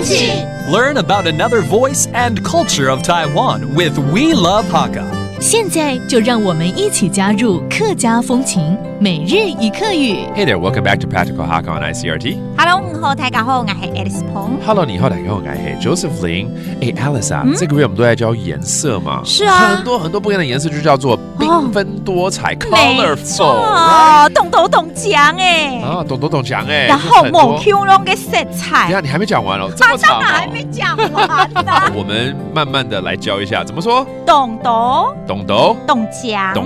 风气 Learn about another voice and culture of Taiwan with We Love Hakka. 现在就让我们一起加入客家风情每日一课语。Hey there, welcome back to Practical Hakka on ICRT. Hello， 你好，大家好，我是 Alice 彭。Hello， 你好，大家好，我是 Joseph Lin。Alice 啊，这个月我们都在教颜色嘛，是啊，很多不一样的颜色就叫做缤纷多彩 ，colorful。哦，懂讲哎。啊，懂讲哎。然后某 Q 龙的色彩。等下你还没讲完哦，这么长哦。当然还没讲完呢。我们慢慢的来教一下，怎么说？懂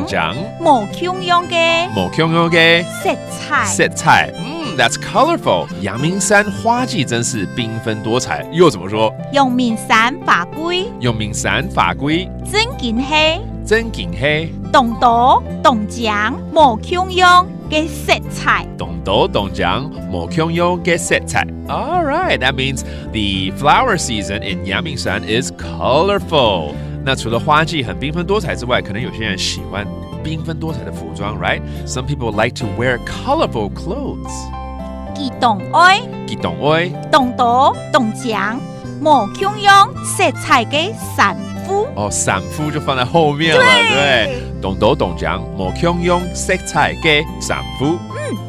讲，某 Q 用的色彩。That's colorful。阳明山花季真是缤纷多彩，又怎么说？阳明山法规，真景黑，懂讲某 Q 用的色彩。懂讲某 Q 用的色彩。All right, that means the flower season in Yangmingshan is colorful. 那除了花季很缤纷多彩之外，可能有些人喜欢缤纷多彩的服装 ，right? Some people like to wear colorful clothes. 记懂爱，懂讲某 Q 用色彩的伞夫。哦，伞夫就放在后面了，对。懂讲某 Q 用色彩的伞夫。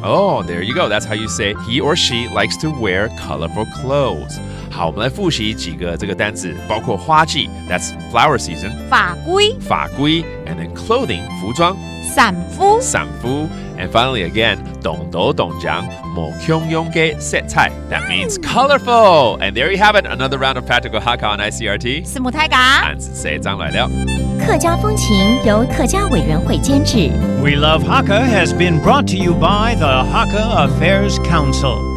Oh, there you go. That's how you say he or she likes to wear colorful clothes. 好，我们来复习几个这个单字，包括花季 ，that's flower season， 法规 ，and then clothing 服装，伞夫 ，and finally again 懂讲某 Q 用的色彩 ，that means colorful. And there you have it, another round of Practical Hakka on ICRT. 是母太嘎，汉字这一章来了。客家风情由客家委员会监制。 We Love Hakka has been brought to you by the Hakka Affairs Council.